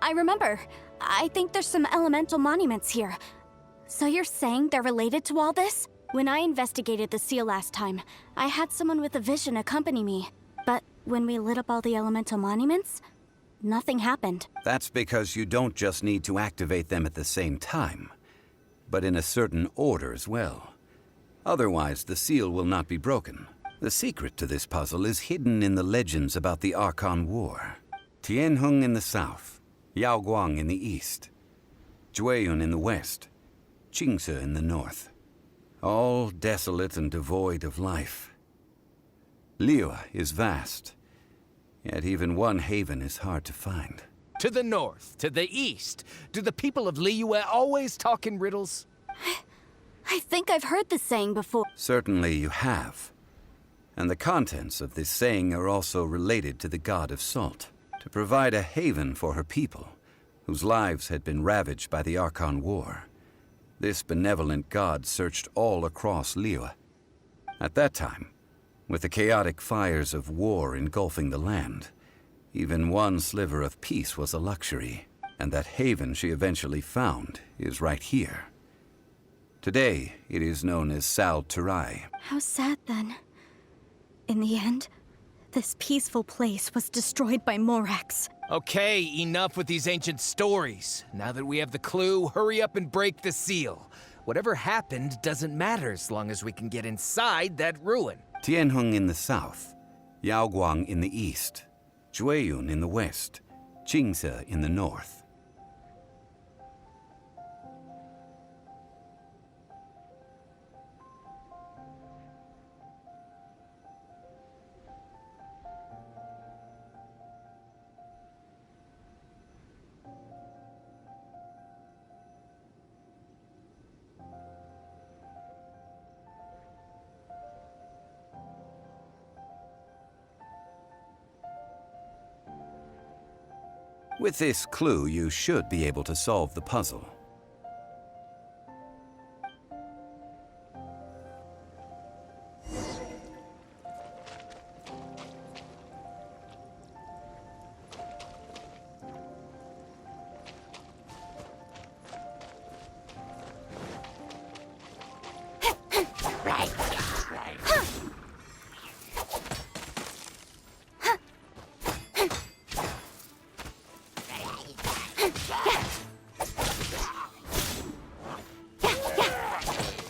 I remember. I think there's some elemental monuments here. So you're saying they're related to all this? When I investigated the seal last time, I had someone with a vision accompany me. But when we lit up all the elemental monuments, nothing happened. That's because you don't just need to activate them at the same time, but in a certain order as well. Otherwise, the seal will not be broken. The secret to this puzzle is hidden in the legends about the Archon War. Tianheng in the south, Yaoguang in the east, Jueyun in the west, Qingce in the north. All desolate and devoid of life. Liyue is vast, yet even one haven is hard to find. To the north, to the east. Do the people of Liyue always talk in riddles? I think I've heard this saying before. Certainly you have. And the contents of this saying are also related to the god of salt, to provide a haven for her people, whose lives had been ravaged by the Archon War. This benevolent god searched all across Liyue. At that time, with the chaotic fires of war engulfing the land, even one sliver of peace was a luxury, and that haven she eventually found is right here. Today, it is known as Sal Turai. How sad then. In the end, this peaceful place was destroyed by Morax. Okay, enough with these ancient stories. Now that we have the clue, hurry up and break the seal. Whatever happened doesn't matter as long as we can get inside that ruin. Tianheng in the south, Yaoguang in the east, Jueyun in the west, Qingce in the north. With this clue, you should be able to solve the puzzle.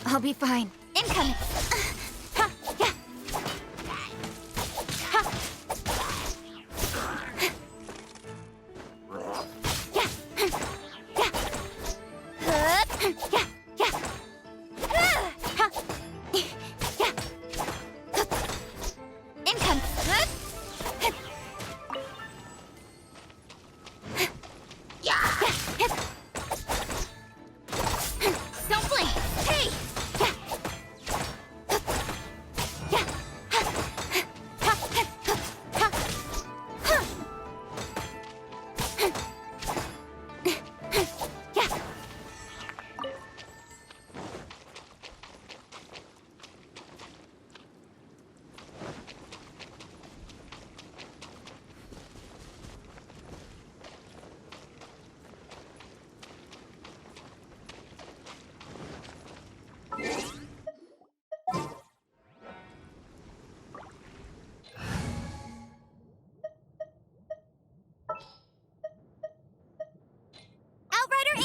I'll be fine. Incoming! Don't blink! Hey!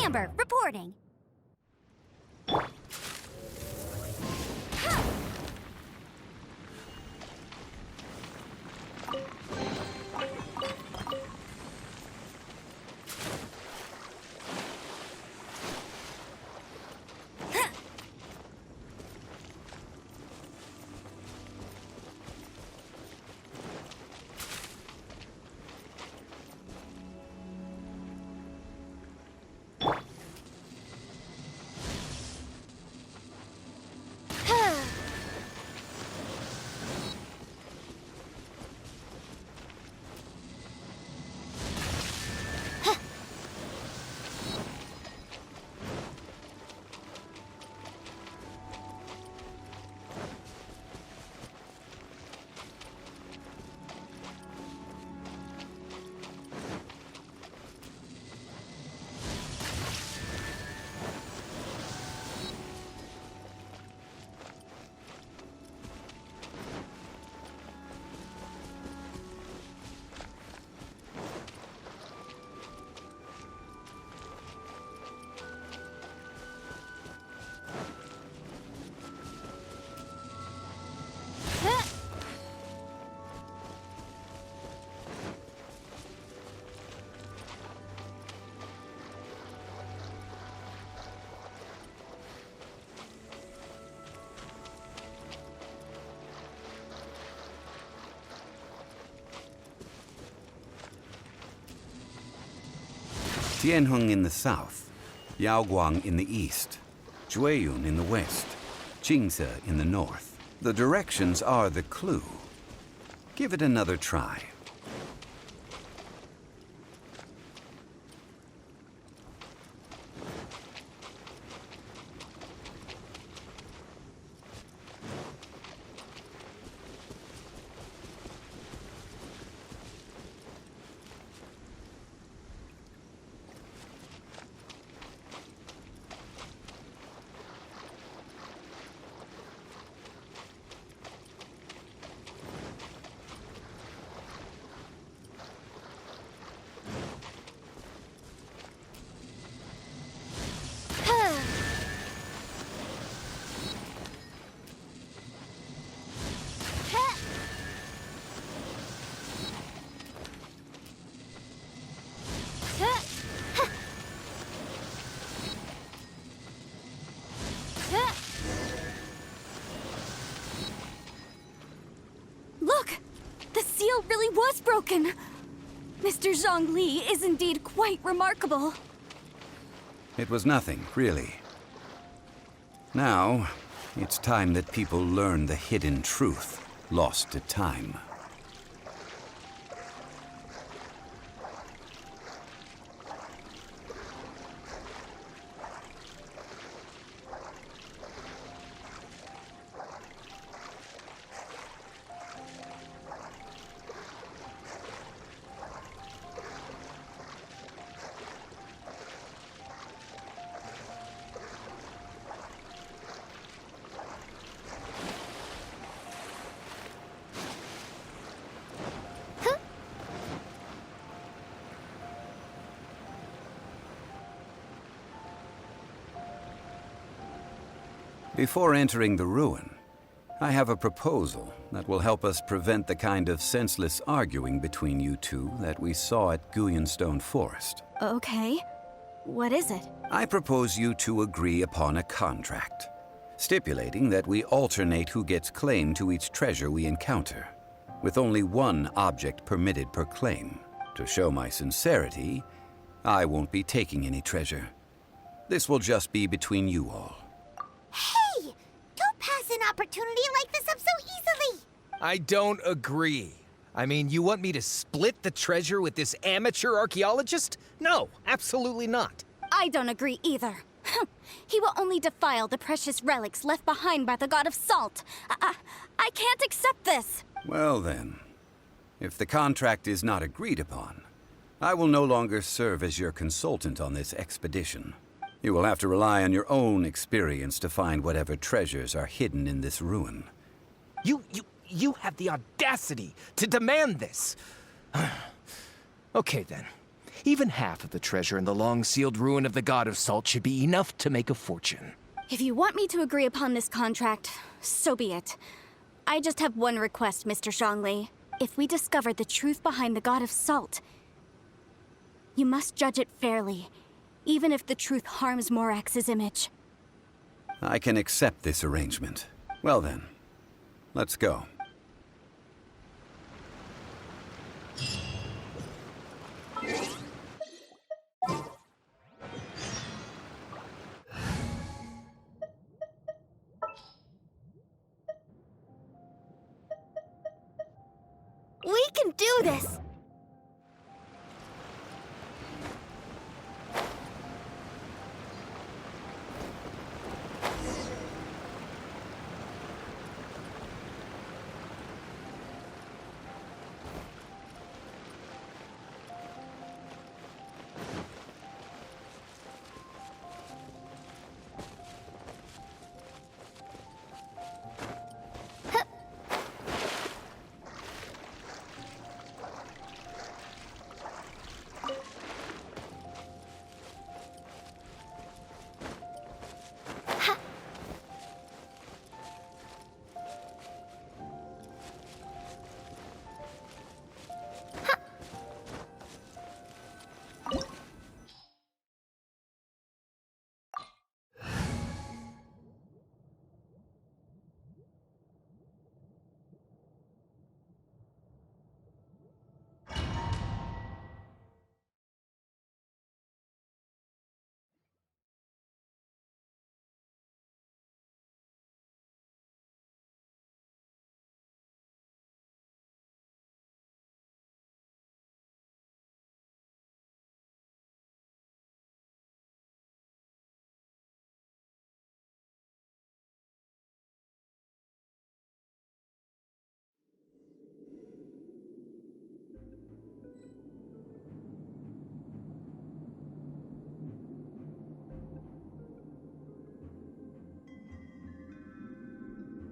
Amber, reporting. Tianheng in the south, Yaoguang in the east, Jueyun in the west, Qingse in the north. The directions are the clue. Give it another try. Look! The seal really was broken! Mr. Zhongli is indeed quite remarkable. It was nothing, really. Now, it's time that people learn the hidden truth lost to time. Before entering the ruin, I have a proposal that will help us prevent the kind of senseless arguing between you two that we saw at Guyanstone Forest. Okay. What is it? I propose you two agree upon a contract, stipulating that we alternate who gets claim to each treasure we encounter, with only one object permitted per claim. To show my sincerity, I won't be taking any treasure. This will just be between you all. Hey! Don't pass an opportunity like this up so easily! I don't agree. I mean, you want me to split the treasure with this amateur archaeologist? No, absolutely not. I don't agree either. He will only defile the precious relics left behind by the god of salt. I can't accept this. Well then, if the contract is not agreed upon, I will no longer serve as your consultant on this expedition. You will have to rely on your own experience to find whatever treasures are hidden in this ruin. You have the audacity to demand this. Okay then. Even half of the treasure in the long-sealed ruin of the God of Salt should be enough to make a fortune. If you want me to agree upon this contract, so be it. I just have one request, Mr. Zhongli. If we discover the truth behind the God of Salt, you must judge it fairly, even if the truth harms Morax's image. I can accept this arrangement. Well then, let's go. We can do this!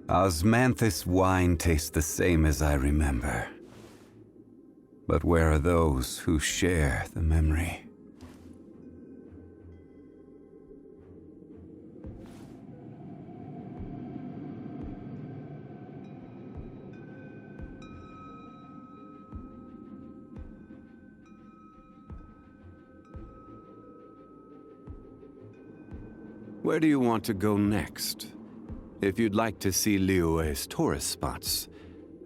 Osmanthus wine tastes the same as I remember. But where are those who share the memory? Where do you want to go next? If you'd like to see Liyue's tourist spots,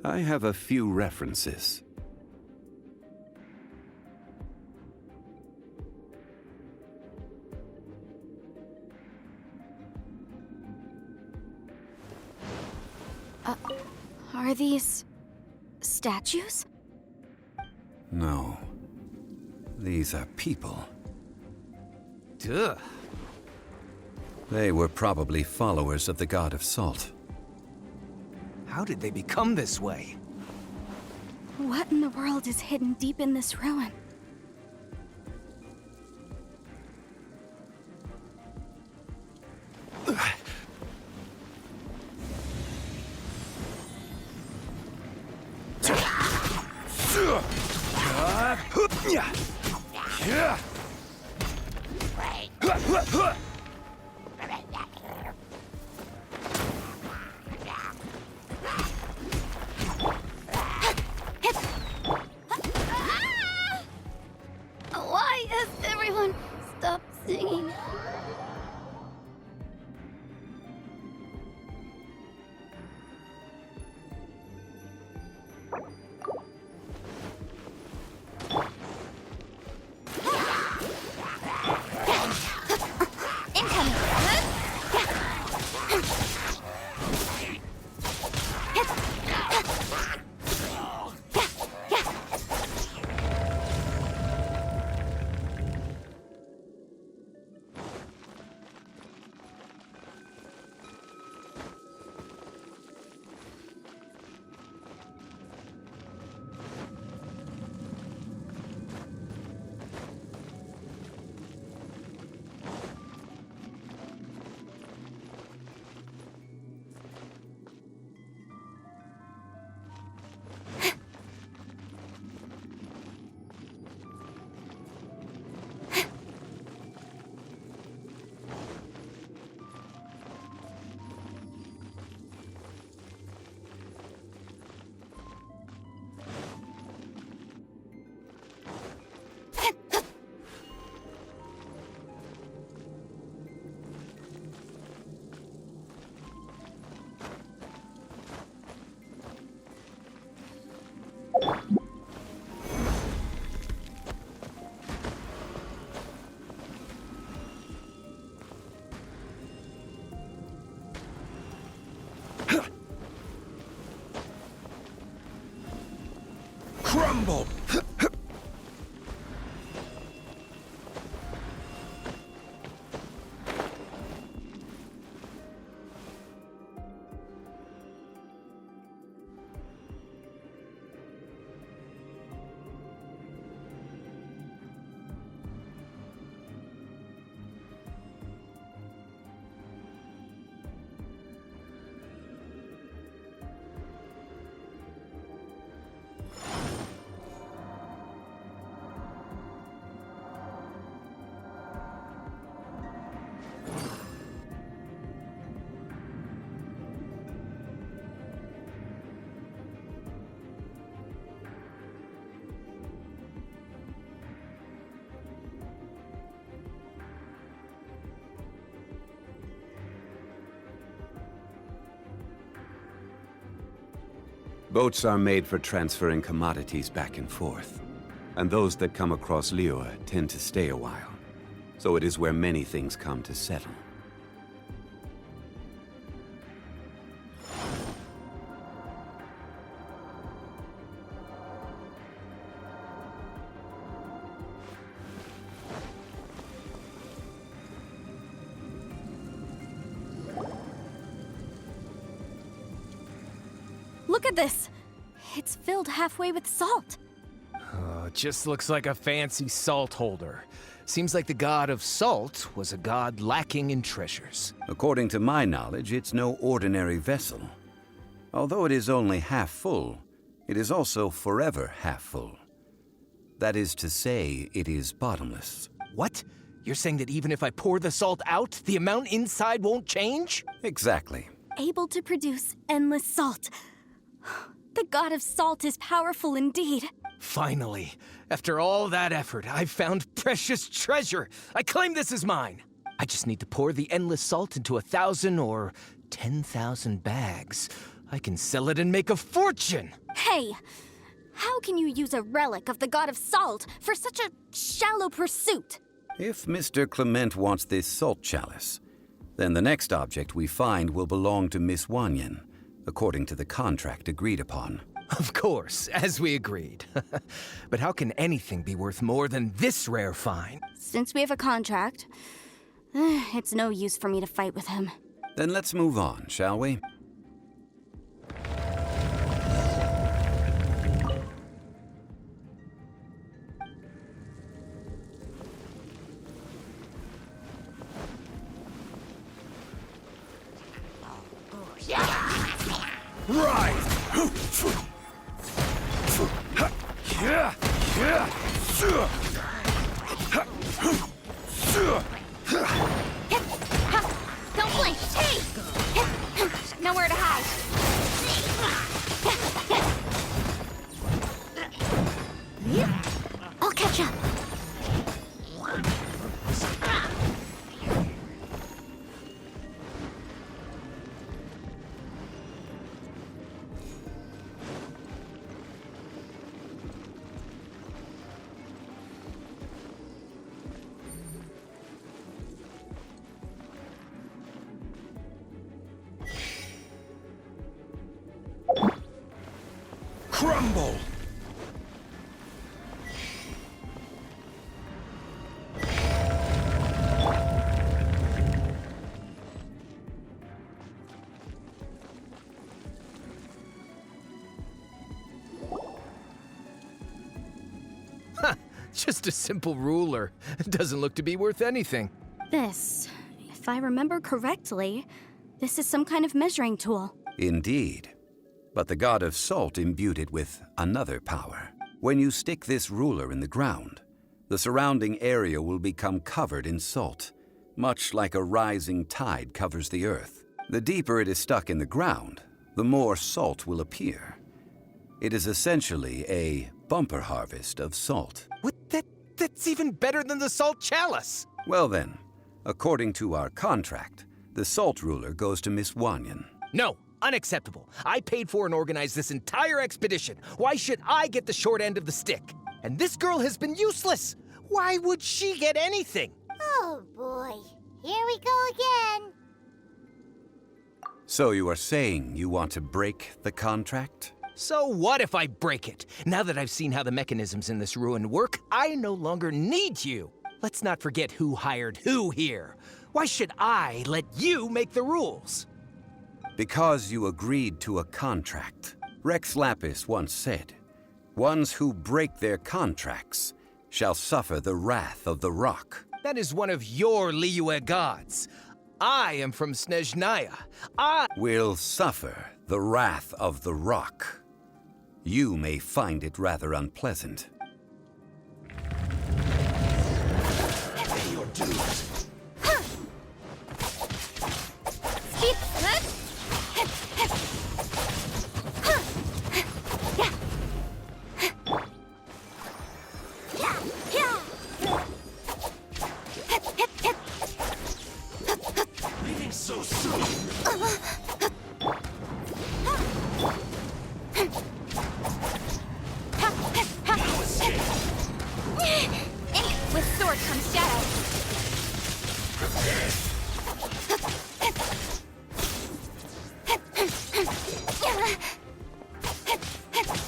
I have a few references. Are these statues? No. These are people. Duh. They were probably followers of the god of salt. How did they become this way? What in the world is hidden deep in this ruin? Why has everyone stopped singing? Crumble! Boats are made for transferring commodities back and forth. And those that come across Liyue tend to stay a while. So it is where many things come to settle. Look at this! It's filled halfway with salt. Oh, it just looks like a fancy salt holder. Seems like the god of salt was a god lacking in treasures. According to my knowledge, it's no ordinary vessel. Although it is only half full, it is also forever half full. That is to say, it is bottomless. What? You're saying that even if I pour the salt out, the amount inside won't change? Exactly. Able to produce endless salt. The god of salt is powerful indeed. Finally, after all that effort, I've found precious treasure. I claim this as mine. I just need to pour the endless salt into 1,000 or 10,000 bags. I can sell it and make a fortune. Hey, how can you use a relic of the god of salt for such a shallow pursuit? If Mr. Clement wants this salt chalice, then the next object we find will belong to Miss Wanyan, according to the contract agreed upon. Of course, as we agreed. But how can anything be worth more than this rare find? Since we have a contract, it's no use for me to fight with him. Then let's move on, shall we? Don't blink! Hey! Nowhere to hide. I'll catch up. Crumble! Huh, just a simple ruler. It doesn't look to be worth anything. This, if I remember correctly, this is some kind of measuring tool. Indeed. But the god of salt imbued it with another power. When you stick this ruler in the ground, the surrounding area will become covered in salt, much like a rising tide covers the earth. The deeper it is stuck in the ground, the more salt will appear. It is essentially a bumper harvest of salt. What? That's even better than the salt chalice! Well then, according to our contract, the salt ruler goes to Miss Wanyan. No, unacceptable. I paid for and organized this entire expedition. Why should I get the short end of the stick? And this girl has been useless. Why would she get anything? Oh boy, here we go again. So you are saying you want to break the contract? So what if I break it? Now that I've seen how the mechanisms in this ruin work, I no longer need you. Let's not forget who hired who here. Why should I let you make the rules? Because you agreed to a contract. Rex Lapis once said, "Ones who break their contracts shall suffer the wrath of the rock." That is one of your Liyue gods. I am from Snezhnaya. I Will suffer the wrath of the rock. You may find it rather unpleasant. pay your dues. Speed! Leaving so soon. With sword comes shadow.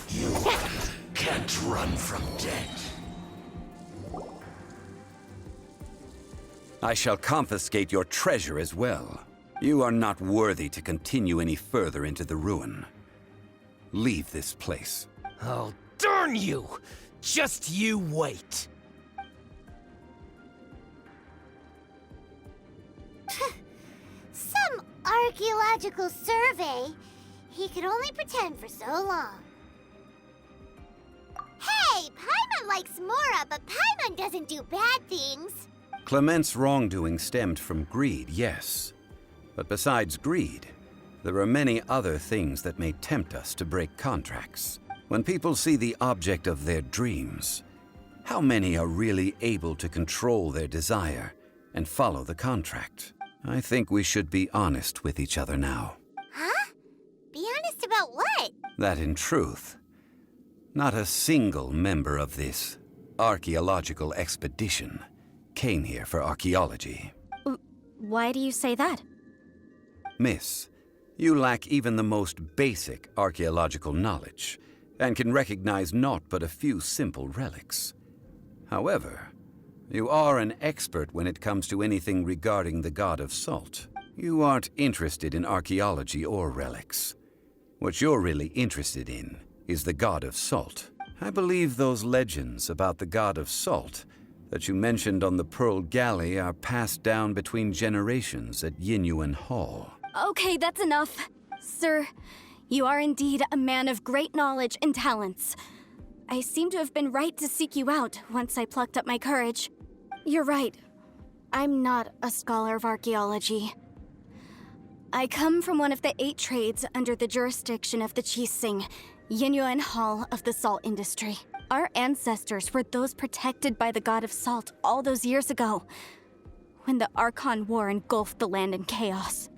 You can't run from death. I shall confiscate your treasure as well. You are not worthy to continue any further into the ruin. Leave this place. Oh, darn you! Just you wait. Some archaeological survey. He could only pretend for so long. Hey, Paimon likes Mora, but Paimon doesn't do bad things. Clement's wrongdoing stemmed from greed, yes. But besides greed, there are many other things that may tempt us to break contracts. When people see the object of their dreams, how many are really able to control their desire and follow the contract? I think we should be honest with each other now. Huh? Be honest about what? That in truth, not a single member of this archaeological expedition came here for archaeology. Why do you say that? Miss, you lack even the most basic archaeological knowledge, and can recognize naught but a few simple relics. However, you are an expert when it comes to anything regarding the god of salt. You aren't interested in archaeology or relics. What you're really interested in is the god of salt. I believe those legends about the god of salt that you mentioned on the Pearl Galley are passed down between generations at Yinyuan Hall. Okay, that's enough. Sir, you are indeed a man of great knowledge and talents. I seem to have been right to seek you out once I plucked up my courage. You're right. I'm not a scholar of archaeology. I come from one of the 8 trades under the jurisdiction of the Qixing, Yinyuan Hall of the salt industry. Our ancestors were those protected by the god of salt all those years ago, when the Archon War engulfed the land in chaos.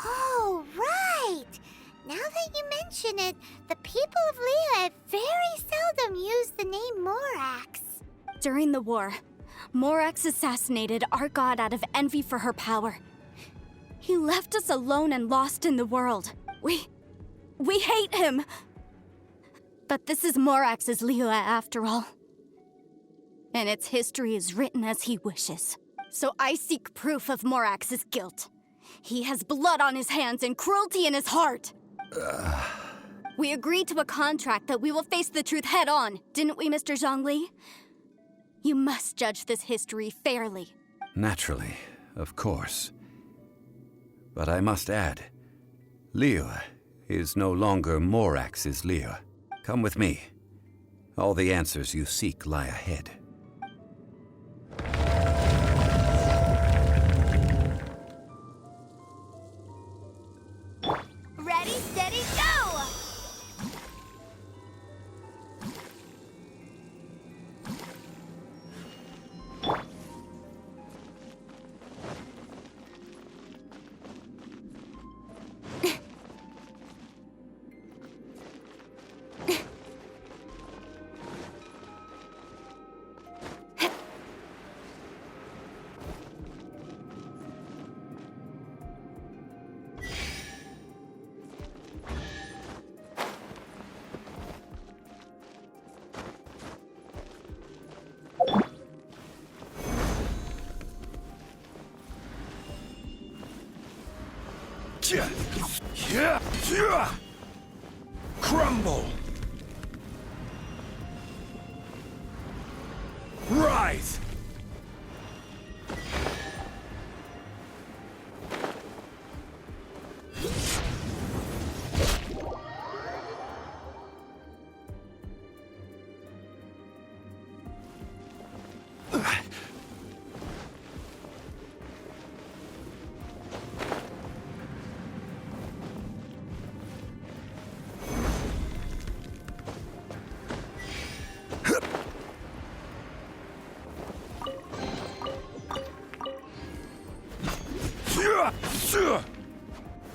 Oh, right! Now that you mention it, the people of Leah very seldom use the name Morax. During the war, Morax assassinated our god out of envy for her power. He left us alone and lost in the world. We hate him! But this is Morax's Leah after all. And its history is written as he wishes. So I seek proof of Morax's guilt. He has blood on his hands and cruelty in his heart. We agreed to a contract that we will face the truth head on, didn't we, Mr. Zhongli? You must judge this history fairly. Naturally, of course. But I must add, Leah is no longer Morax's Leah. Come with me. All the answers you seek lie ahead. Ready, steady, go! Crumble! Rise!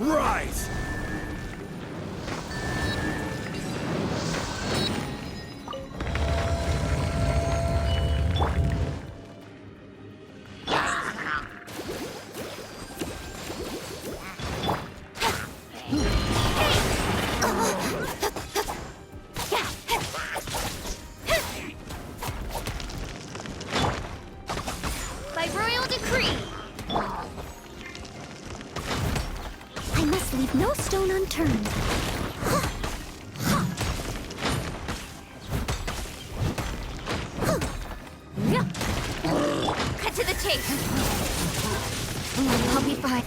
Rise! decree! I must leave no stone unturned. Cut to the chase. I'll be fine.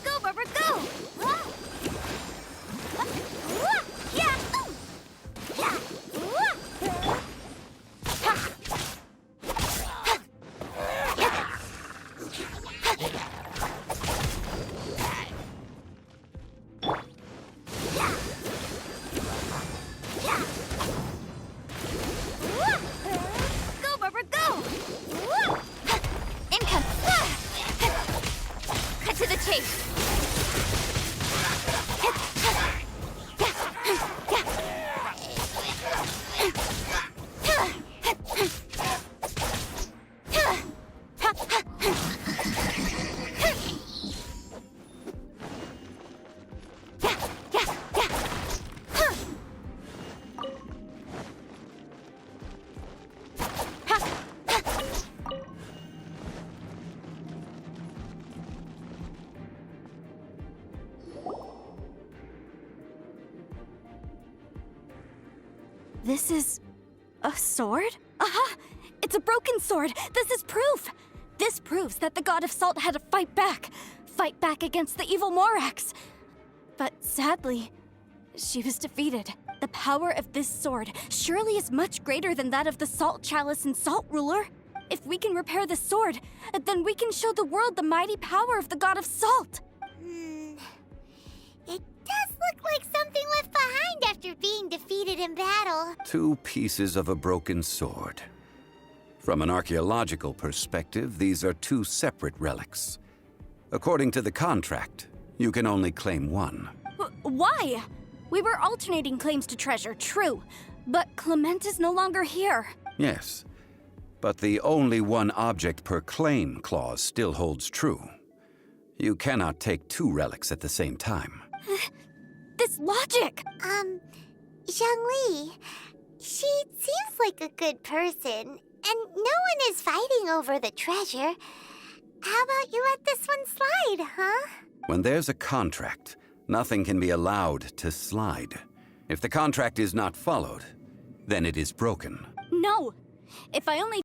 Go, Barbara, go! Go, Barbara, go! Income! Cut to the chase! This is a sword? Aha! It's a broken sword! This is proof! This proves that the God of Salt had to fight back against the evil Morax. But sadly, she was defeated. The power of this sword surely is much greater than that of the Salt Chalice and Salt Ruler. If we can repair the sword, then we can show the world the mighty power of the God of Salt. It does look like something left behind after being defeated in battle. 2 pieces of a broken sword. From an archaeological perspective, these are 2 separate relics. According to the contract, you can only claim one. Why? We were alternating claims to treasure, true. But Clement is no longer here. Yes, but the only one object per claim clause still holds true. You cannot take 2 relics at the same time. This logic! Zhongli, she seems like a good person, and no one is fighting over the treasure. How about you let this one slide, huh? When there's a contract, nothing can be allowed to slide. If the contract is not followed, then it is broken. No! If I only